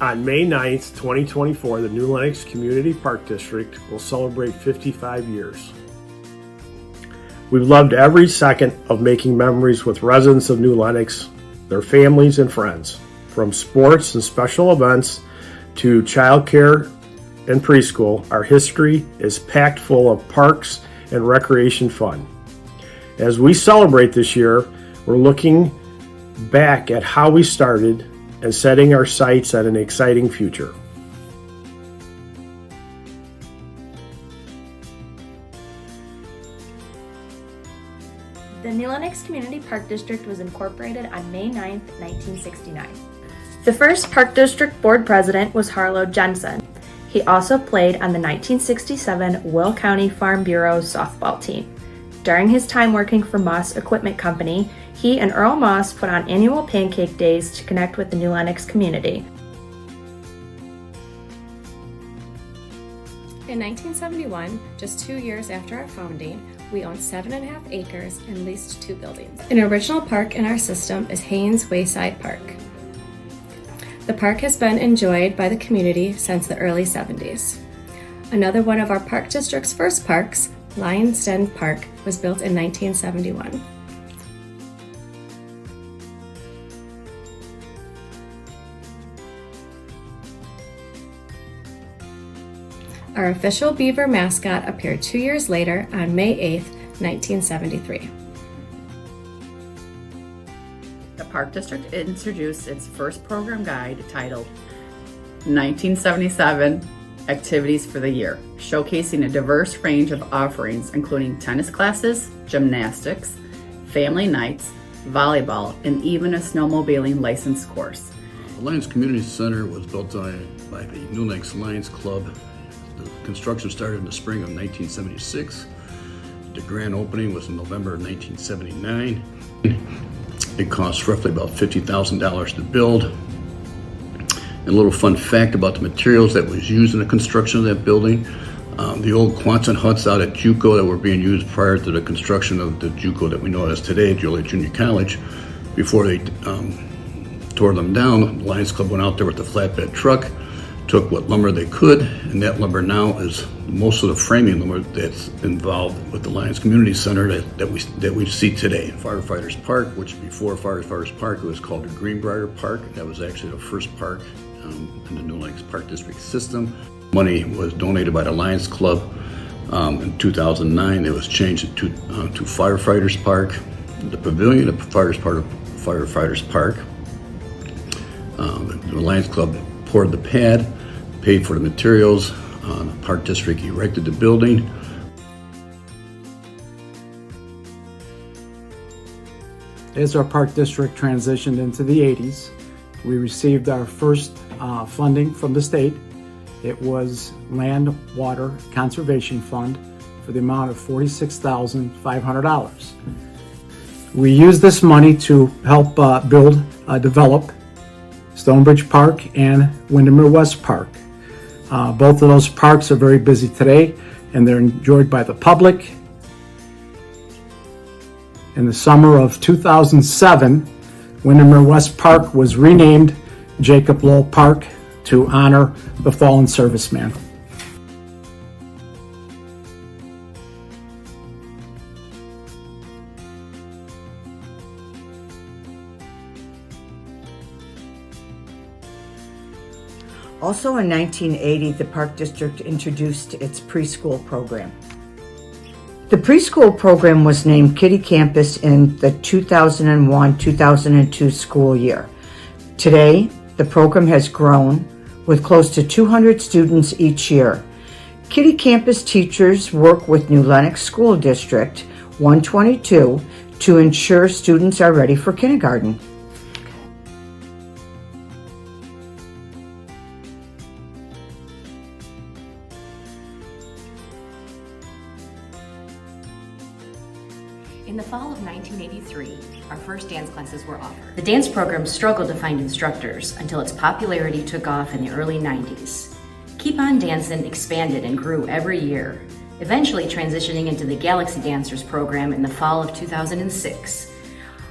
On May 9th, 2024, the new Lenox Community Park District will celebrate 55 years. We've loved every second of making memories with residents of New Lenox, their families and friends. From sports and special events to childcare and preschool, our history is packed full of parks and recreation fun. As we celebrate this year, we're looking back at how we started and setting our sights at an exciting future. The New Lenox Community Park District was incorporated on May 9, 1969. The first Park District Board President was Harlow Jensen. He also played on the 1967 Will County Farm Bureau softball team. During his time working for Moss Equipment Company, he and Earl Moss put on annual pancake days to connect with the New Lenox community. In 1971, just 2 years after our founding, we owned 7.5 acres and leased 2 buildings. An original park in our system is Haynes Wayside Park. The park has been enjoyed by the community since the early 70s. Another one of our Park District's first parks, Lions Den Park, was built in 1971. Our official beaver mascot appeared 2 years later on May 8, 1973. The Park District introduced its first program guide titled 1977 Activities for the Year, showcasing a diverse range of offerings including tennis classes, gymnastics, family nights, volleyball, and even a snowmobiling license course. The Lions Community Center was built by the New Lenox Lions Club. The construction started in the spring of 1976. The grand opening was in November of 1979. It cost roughly about $50,000 to build. And a little fun fact about the materials that was used in the construction of that building. The old Quonset huts out at JUCO that were being used prior to the construction of the JUCO that we know as today, Joliet Junior College. Before they tore them down, the Lions Club went out there with the flatbed truck, took what lumber they could, and that lumber now is most of the framing lumber that's involved with the Lions Community Center that we see today. Firefighters Park, which before Firefighters Park it was called the Greenbrier Park. That was actually the first park in the New Lenox Park District system. Money was donated by the Lions Club. In 2009, it was changed to Firefighters Park. The pavilion of Firefighters Park. The Lions Club poured the pad, paid for the materials. The Park District erected the building. As our Park District transitioned into the 80s, we received our first funding from the state. It was Land Water Conservation Fund for the amount of $46,500. We used this money to help develop Stonebridge Park and Windermere West Park. Both of those parks are very busy today and they're enjoyed by the public. In the summer of 2007, Windermere West Park was renamed Jacob Lowell Park to honor the fallen serviceman. Also in 1980, the Park District introduced its preschool program. The preschool program was named Kiddie Campus in the 2001-2002 school year. Today, the program has grown with close to 200 students each year. Kiddie Campus teachers work with New Lenox School District 122 to ensure students are ready for kindergarten. In the fall of 1983, our first dance classes were offered. The dance program struggled to find instructors until its popularity took off in the early 90s. Keep On Dancin' expanded and grew every year, eventually transitioning into the Galaxy Dancers program in the fall of 2006.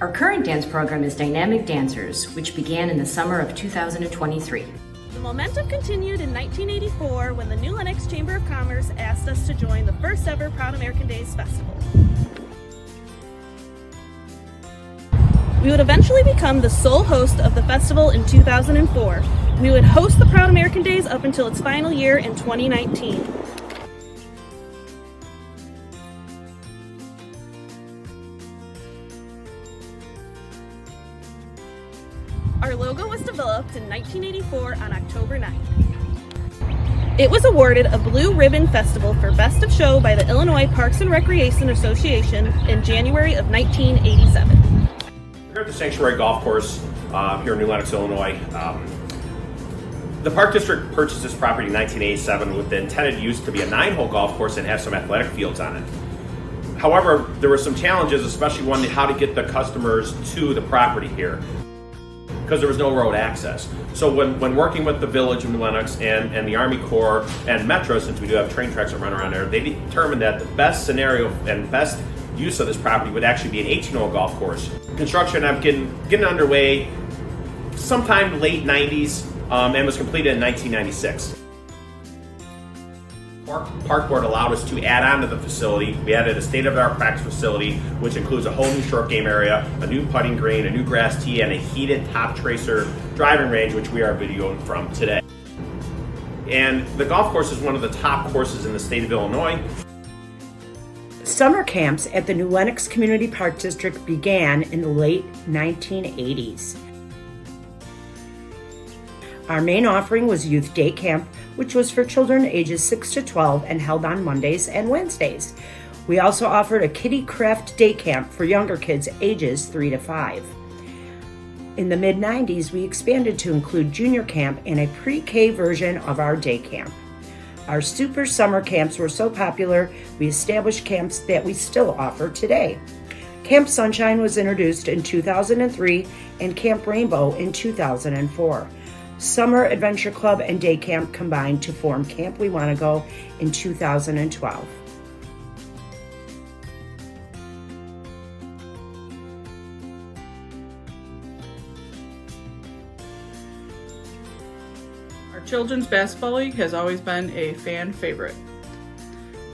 Our current dance program is Dynamic Dancers, which began in the summer of 2023. The momentum continued in 1984 when the New Lenox Chamber of Commerce asked us to join the first ever Proud American Days Festival. We would eventually become the sole host of the festival in 2004. We would host the Proud American Days up until its final year in 2019. Our logo was developed in 1984 on October 9th. It was awarded a Blue Ribbon Festival for Best of Show by the Illinois Parks and Recreation Association in January of 1987. We're at the Sanctuary Golf Course here in New Lenox, Illinois. The Park District purchased this property in 1987 with the intended use to be a 9-hole golf course and have some athletic fields on it. However, there were some challenges, especially one, how to get the customers to the property here, because there was no road access. So when working with the Village of New Lenox and the Army Corps and Metro, since we do have train tracks that run around there, they determined that the best scenario and best use of this property would actually be an 18-hole golf course. Construction getting underway sometime late 90s and was completed in 1996. Park Board allowed us to add on to the facility. We added a state-of-the-art practice facility, which includes a whole new short game area, a new putting green, a new grass tee, and a heated top tracer driving range, which we are videoing from today. And the golf course is one of the top courses in the state of Illinois. Summer camps at the New Lenox Community Park District began in the late 1980s. Our main offering was Youth Day Camp, which was for children ages 6 to 12 and held on Mondays and Wednesdays. We also offered a kiddie craft day camp for younger kids ages 3 to 5. In the mid-90s, we expanded to include junior camp and a pre-K version of our day camp. Our super summer camps were so popular, we established camps that we still offer today. Camp Sunshine was introduced in 2003 and Camp Rainbow in 2004. Summer Adventure Club and Day Camp combined to form Camp We Want to Go in 2012. Our Children's Basketball League has always been a fan favorite.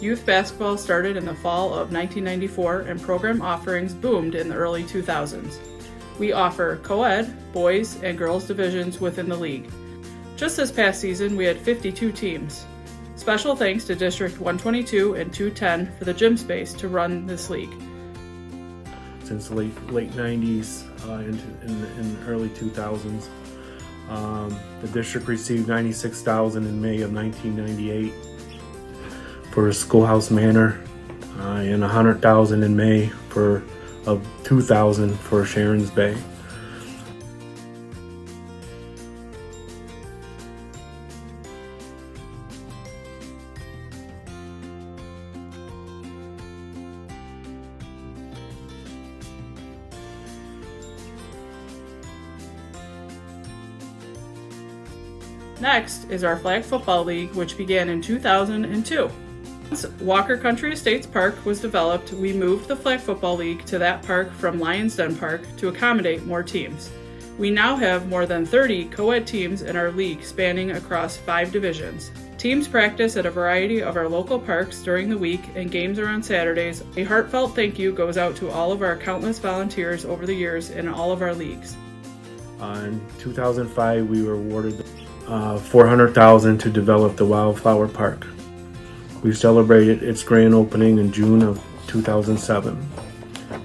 Youth basketball started in the fall of 1994 and program offerings boomed in the early 2000s. We offer co-ed, boys, and girls divisions within the league. Just this past season, we had 52 teams. Special thanks to District 122 and 210 for the gym space to run this league. Since the late 90s in the early 2000s, the district received $96,000 in May of 1998 for Schoolhouse Manor and $100,000 in May of 2000 for Sharon's Bay. Next is our Flag Football League, which began in 2002. Once Walker Country Estates Park was developed, we moved the Flag Football League to that park from Lions Den Park to accommodate more teams. We now have more than 30 co-ed teams in our league spanning across 5 divisions. Teams practice at a variety of our local parks during the week and games are on Saturdays. A heartfelt thank you goes out to all of our countless volunteers over the years in all of our leagues. In 2005, we were awarded $400,000 to develop the Wildflower Park. We celebrated its grand opening in June of 2007.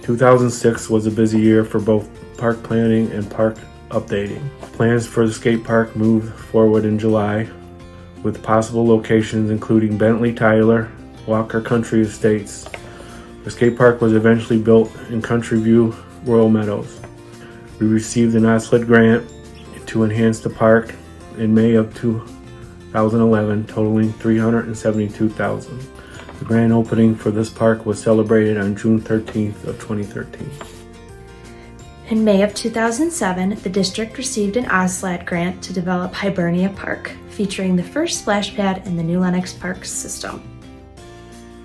2006 was a busy year for both park planning and park updating. Plans for the skate park moved forward in July, with possible locations including Bentley Tyler, Walker Country Estates. The skate park was eventually built in Country View, Royal Meadows. We received an OSLID grant to enhance the park in May of 2011, totaling $372,000. The grand opening for this park was celebrated on June 13th of 2013. In May of 2007, the district received an OSLAD grant to develop Hibernia Park, featuring the first splash pad in the New Lenox Park system.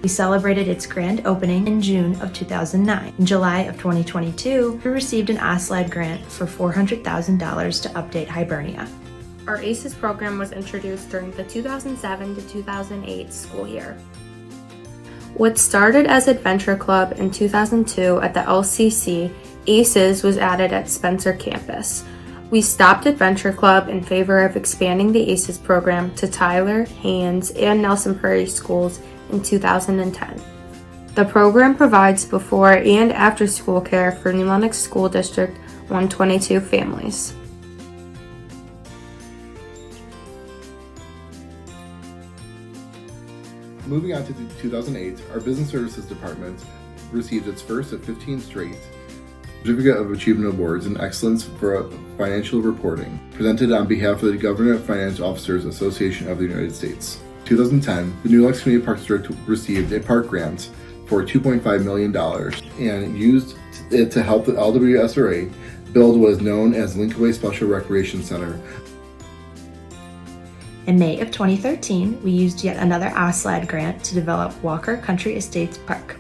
We celebrated its grand opening in June of 2009. In July of 2022, we received an OSLAD grant for $400,000 to update Hibernia. our ACES program was introduced during the 2007 to 2008 school year. What started as Adventure Club in 2002 at the LCC, ACES was added at Spencer campus. We stopped Adventure Club in favor of expanding the ACES program to Tyler, Haynes, and Nelson Prairie schools in 2010. The program provides before and after school care for New Lenox School District 122 families. Moving on to 2008, our Business Services Department received its first of 15 straight Certificate of Achievement Awards in Excellence for Financial Reporting, presented on behalf of the Government Finance Officers Association of the United States. 2010, the New Lenox Community Park District received a park grant for $2.5 million and used it to help the LWSRA build what is known as Linkaway Special Recreation Center. In May of 2013, we used yet another OSLAD grant to develop Walker Country Estates Park.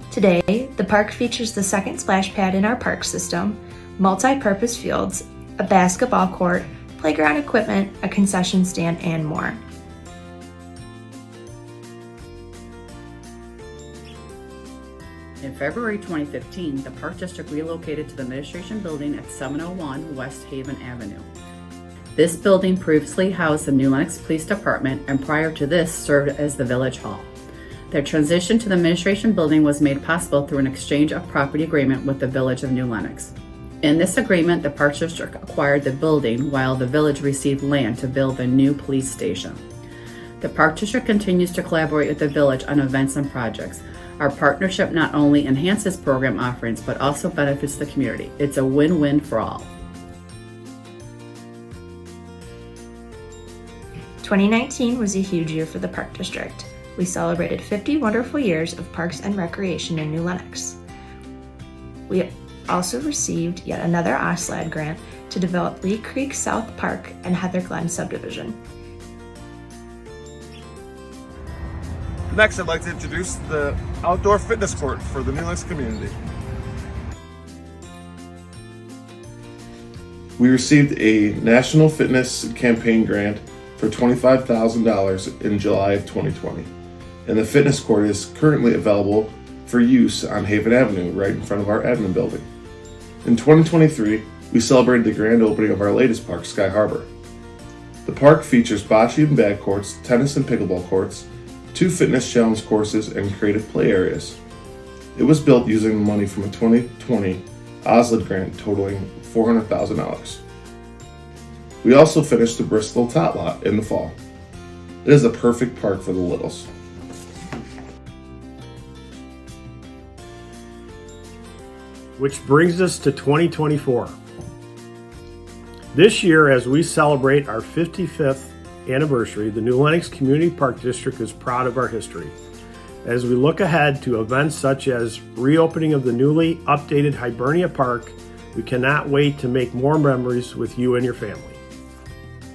Today, the park features the second splash pad in our park system, multi-purpose fields, a basketball court, playground equipment, a concession stand, and more. In February 2015, the Park District relocated to the Administration Building at 701 West Haven Avenue. This building previously housed the New Lenox Police Department and prior to this served as the Village Hall. Their transition to the Administration Building was made possible through an exchange of property agreement with the Village of New Lenox. In this agreement, the Park District acquired the building while the Village received land to build the new police station. The Park District continues to collaborate with the Village on events and projects. Our partnership not only enhances program offerings but also benefits the community. It's a win-win for all. 2019 was a huge year for the Park District. We celebrated 50 wonderful years of parks and recreation in New Lenox. We also received yet another OSLAD grant to develop Lee Creek South Park and Heather Glen subdivision. Next, I'd like to introduce the outdoor fitness court for the New Lenox community. We received a National Fitness Campaign grant for $25,000 in July of 2020. And the fitness court is currently available for use on Haven Avenue, right in front of our admin building. In 2023, we celebrated the grand opening of our latest park, Sky Harbor. The park features bocce and bag courts, tennis and pickleball courts, 2 fitness challenge courses, and creative play areas. It was built using money from a 2020 OSLAD grant totaling $400,000. We also finished the Bristol Tot Lot in the fall. It is a perfect park for the littles. Which brings us to 2024. This year, as we celebrate our 55th anniversary, the New Lenox Community Park District is proud of our history. As we look ahead to events such as reopening of the newly updated Hibernia Park, we cannot wait to make more memories with you and your family.